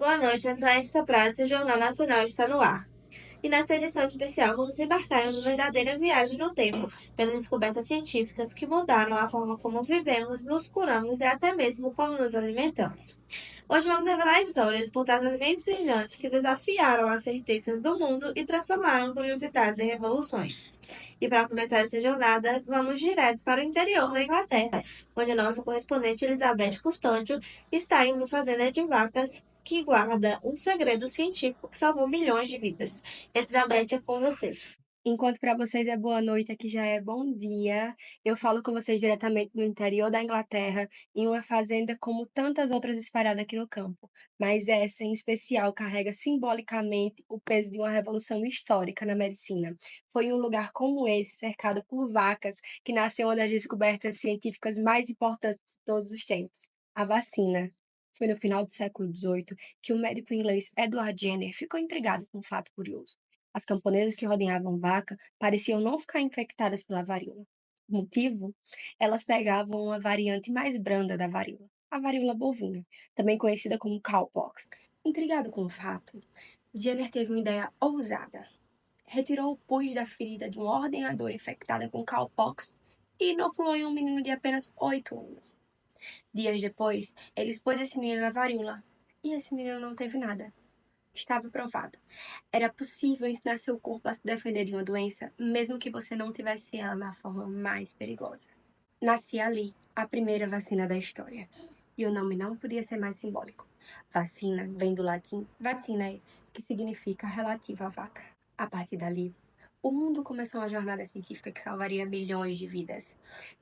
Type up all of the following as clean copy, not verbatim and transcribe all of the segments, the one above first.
Boa noite, eu sou a Esther Prats e o Jornal Nacional está no ar. E nessa edição especial vamos embarcar em uma verdadeira viagem no tempo, pelas descobertas científicas que mudaram a forma como vivemos, nos curamos e até mesmo como nos alimentamos. Hoje vamos revelar histórias por trás das mentes brilhantes que desafiaram as certezas do mundo e transformaram curiosidades em revoluções. E para começar essa jornada, vamos direto para o interior da Inglaterra, onde a nossa correspondente Elizabeth Custódio está em uma fazenda de vacas que guarda um segredo científico que salvou milhões de vidas. Elizabeth, é com você. Enquanto para vocês é boa noite, aqui já é bom dia. Eu falo com vocês diretamente do interior da Inglaterra, em uma fazenda como tantas outras espalhadas aqui no campo. Mas essa, em especial, carrega simbolicamente o peso de uma revolução histórica na medicina. Foi em um lugar como esse, cercado por vacas, que nasceu uma das descobertas científicas mais importantes de todos os tempos, a vacina. Foi no final do século XVIII que o médico inglês Edward Jenner ficou intrigado com um fato curioso. As camponesas que rodeavam vaca pareciam não ficar infectadas pela varíola. O motivo? Elas pegavam uma variante mais branda da varíola, a varíola bovina, também conhecida como cowpox. Intrigado com o fato, Jenner teve uma ideia ousada. Retirou o pus da ferida de uma ordenadora infectada com cowpox e inoculou em um menino de apenas 8 anos. Dias depois, ele expôs esse menino à varíola e esse menino não teve nada. Estava provado. Era possível ensinar seu corpo a se defender de uma doença, mesmo que você não tivesse ela na forma mais perigosa. Nascia ali a primeira vacina da história. E o nome não podia ser mais simbólico. Vacina vem do latim vacinae, que significa relativa à vaca. A partir dali, o mundo começou uma jornada científica que salvaria milhões de vidas.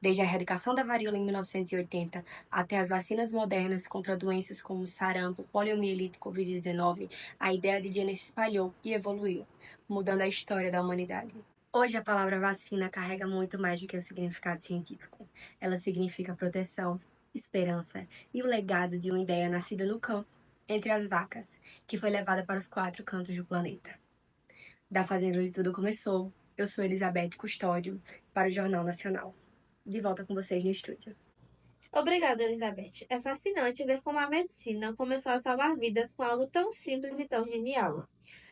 Desde a erradicação da varíola em 1980 até as vacinas modernas contra doenças como sarampo, poliomielite e Covid-19, a ideia de Jenner se espalhou e evoluiu, mudando a história da humanidade. Hoje a palavra vacina carrega muito mais do que o significado científico. Ela significa proteção, esperança e o legado de uma ideia nascida no campo, entre as vacas, que foi levada para os 4 cantos do planeta. Da Fazenda onde tudo começou, eu sou Elizabeth Custódio, para o Jornal Nacional. De volta com vocês no estúdio. Obrigada, Elizabeth. É fascinante ver como a medicina começou a salvar vidas com algo tão simples e tão genial.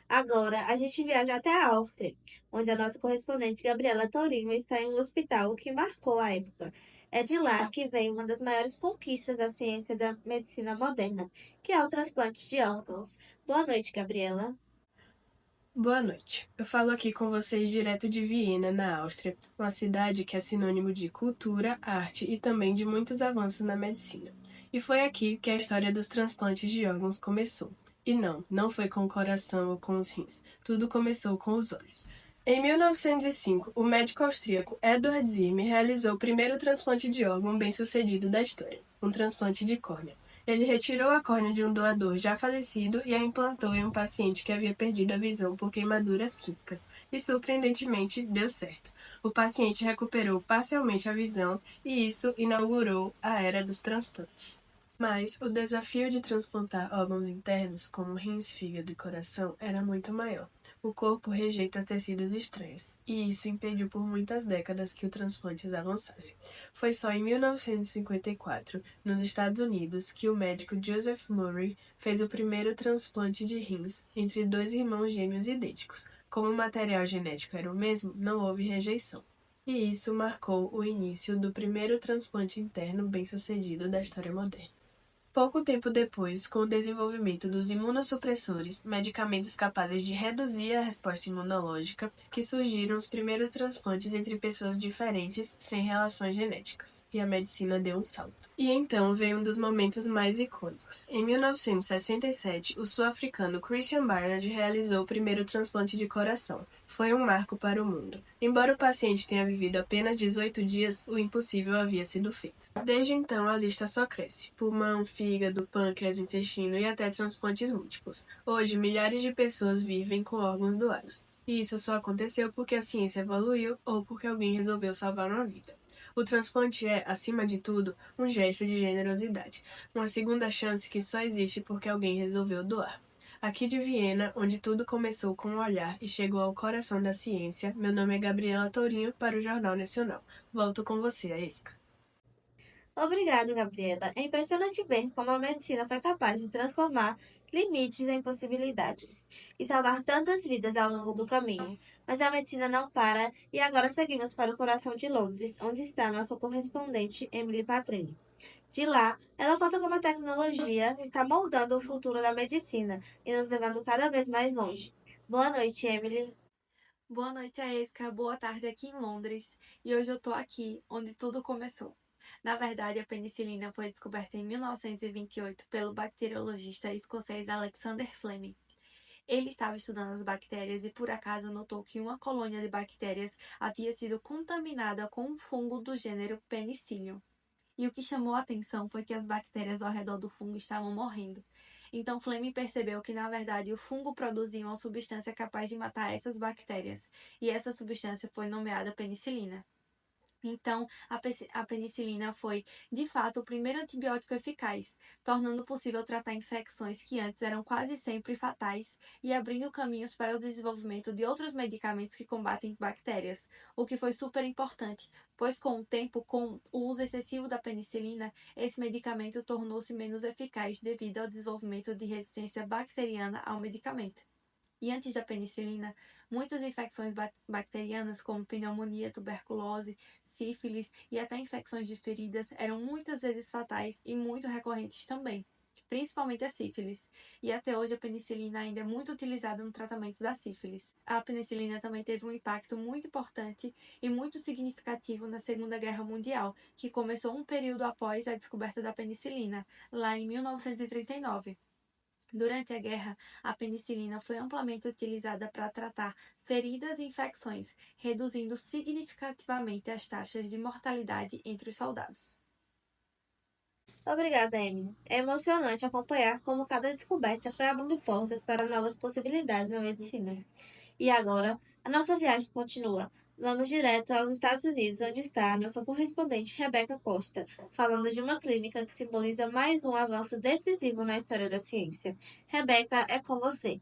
Agora, a gente viaja até a Áustria, onde a nossa correspondente Gabriela Tourinho está em um hospital que marcou a época. É de lá que vem uma das maiores conquistas da ciência da medicina moderna, que é o transplante de órgãos. Boa noite, Gabriela. Boa noite. Eu falo aqui com vocês direto de Viena, na Áustria, uma cidade que é sinônimo de cultura, arte e também de muitos avanços na medicina. E foi aqui que a história dos transplantes de órgãos começou. E não foi com o coração ou com os rins. Tudo começou com os olhos. Em 1905, o médico austríaco Edward Zimmer realizou o primeiro transplante de órgão bem-sucedido da história, um transplante de córnea. Ele retirou a córnea de um doador já falecido e a implantou em um paciente que havia perdido a visão por queimaduras químicas, e surpreendentemente deu certo. O paciente recuperou parcialmente a visão e isso inaugurou a era dos transplantes. Mas o desafio de transplantar órgãos internos, como rins, fígado e coração, era muito maior. O corpo rejeita tecidos estranhos, e isso impediu por muitas décadas que o transplante avançasse. Foi só em 1954, nos Estados Unidos, que o médico Joseph Murray fez o primeiro transplante de rins entre dois irmãos gêmeos idênticos. Como o material genético era o mesmo, não houve rejeição. E isso marcou o início do primeiro transplante interno bem-sucedido da história moderna. Pouco tempo depois, com o desenvolvimento dos imunossupressores, medicamentos capazes de reduzir a resposta imunológica, que surgiram os primeiros transplantes entre pessoas diferentes sem relações genéticas, e a medicina deu um salto. E então veio um dos momentos mais icônicos. Em 1967, o sul-africano Christian Barnard realizou o primeiro transplante de coração. Foi um marco para o mundo. Embora o paciente tenha vivido apenas 18 dias, o impossível havia sido feito. Desde então, a lista só cresce. Pulmão, fígado, pâncreas, intestino e até transplantes múltiplos. Hoje, milhares de pessoas vivem com órgãos doados. E isso só aconteceu porque a ciência evoluiu ou porque alguém resolveu salvar uma vida. O transplante é, acima de tudo, um gesto de generosidade. Uma segunda chance que só existe porque alguém resolveu doar. Aqui de Viena, onde tudo começou com um olhar e chegou ao coração da ciência, meu nome é Gabriela Tourinho para o Jornal Nacional. Volto com você, Aesca. Obrigada, Gabriela. É impressionante ver como a medicina foi capaz de transformar limites em possibilidades e salvar tantas vidas ao longo do caminho. Mas a medicina não para e agora seguimos para o coração de Londres, onde está nossa correspondente Emily Patrini. De lá, ela conta como a tecnologia está moldando o futuro da medicina e nos levando cada vez mais longe. Boa noite, Emily. Boa noite, Aesca. Boa tarde aqui em Londres. E hoje eu tô aqui, onde tudo começou. Na verdade, a penicilina foi descoberta em 1928 pelo bacteriologista escocês Alexander Fleming. Ele estava estudando as bactérias e por acaso notou que uma colônia de bactérias havia sido contaminada com um fungo do gênero Penicillium. E o que chamou a atenção foi que as bactérias ao redor do fungo estavam morrendo. Então Fleming percebeu que, na verdade, o fungo produzia uma substância capaz de matar essas bactérias, e essa substância foi nomeada penicilina. Então, a penicilina foi, de fato, o primeiro antibiótico eficaz, tornando possível tratar infecções que antes eram quase sempre fatais e abrindo caminhos para o desenvolvimento de outros medicamentos que combatem bactérias, o que foi super importante, pois com o tempo, com o uso excessivo da penicilina, esse medicamento tornou-se menos eficaz devido ao desenvolvimento de resistência bacteriana ao medicamento. E antes da penicilina, muitas infecções bacterianas, como pneumonia, tuberculose, sífilis e até infecções de feridas, eram muitas vezes fatais e muito recorrentes também, principalmente a sífilis. E até hoje a penicilina ainda é muito utilizada no tratamento da sífilis. A penicilina também teve um impacto muito importante e muito significativo na Segunda Guerra Mundial, que começou um período após a descoberta da penicilina, lá em 1939. Durante a guerra, a penicilina foi amplamente utilizada para tratar feridas e infecções, reduzindo significativamente as taxas de mortalidade entre os soldados. Obrigada, Emily. É emocionante acompanhar como cada descoberta foi abrindo portas para novas possibilidades na medicina. E agora, a nossa viagem continua. Vamos direto aos Estados Unidos, onde está a nossa correspondente Rebeca Costa, falando de uma clínica que simboliza mais um avanço decisivo na história da ciência. Rebeca, é com você.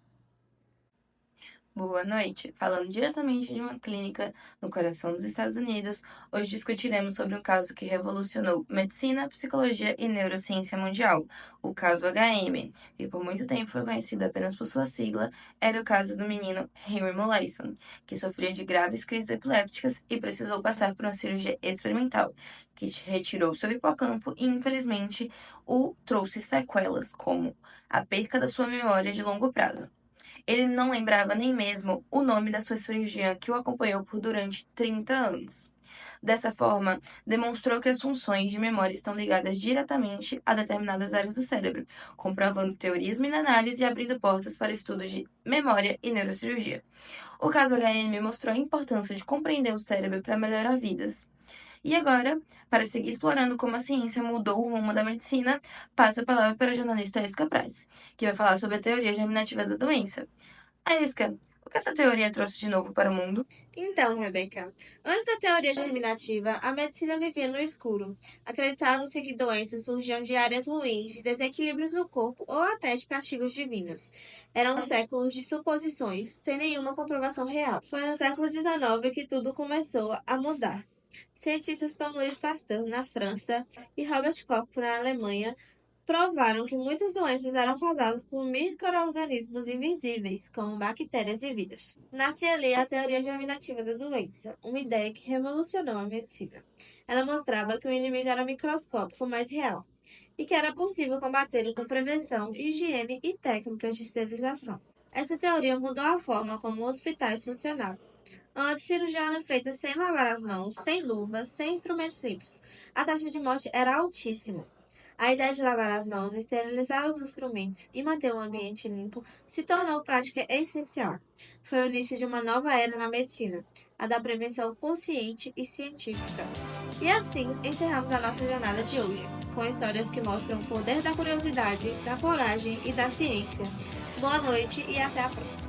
Boa noite. Falando diretamente de uma clínica no coração dos Estados Unidos, hoje discutiremos sobre um caso que revolucionou medicina, psicologia e neurociência mundial, o caso HM, que por muito tempo foi conhecido apenas por sua sigla, era o caso do menino Henry Molaison, que sofria de graves crises epilépticas e precisou passar por uma cirurgia experimental, que retirou seu hipocampo e, infelizmente, o trouxe sequelas, como a perca da sua memória de longo prazo. Ele não lembrava nem mesmo o nome da sua cirurgiã que o acompanhou por durante 30 anos. Dessa forma, demonstrou que as funções de memória estão ligadas diretamente a determinadas áreas do cérebro, comprovando teorismo na análise e abrindo portas para estudos de memória e neurocirurgia. O caso HM mostrou a importância de compreender o cérebro para melhorar vidas. E agora, para seguir explorando como a ciência mudou o rumo da medicina, passa a palavra para a jornalista Esca Price, que vai falar sobre a teoria germinativa da doença. Esca, o que essa teoria trouxe de novo para o mundo? Então, Rebeca, antes da teoria germinativa, a medicina vivia no escuro. Acreditava-se que doenças surgiam de áreas ruins, de desequilíbrios no corpo ou até de castigos divinos. Eram séculos de suposições, sem nenhuma comprovação real. Foi no século XIX que tudo começou a mudar. Cientistas como Louis Pasteur, na França, e Robert Koch, na Alemanha, provaram que muitas doenças eram causadas por micro-organismos invisíveis, como bactérias e vírus. Nasce ali a teoria germinativa da doença, uma ideia que revolucionou a medicina. Ela mostrava que o inimigo era microscópico, mas real, e que era possível combatê-lo com prevenção, higiene e técnicas de esterilização. Essa teoria mudou a forma como hospitais funcionavam. Antes, cirurgia era feita sem lavar as mãos, sem luvas, sem instrumentos limpos. A taxa de morte era altíssima. A ideia de lavar as mãos, esterilizar os instrumentos e manter o ambiente limpo se tornou prática essencial. Foi o início de uma nova era na medicina, a da prevenção consciente e científica. E assim, encerramos a nossa jornada de hoje, com histórias que mostram o poder da curiosidade, da coragem e da ciência. Boa noite e até a próxima!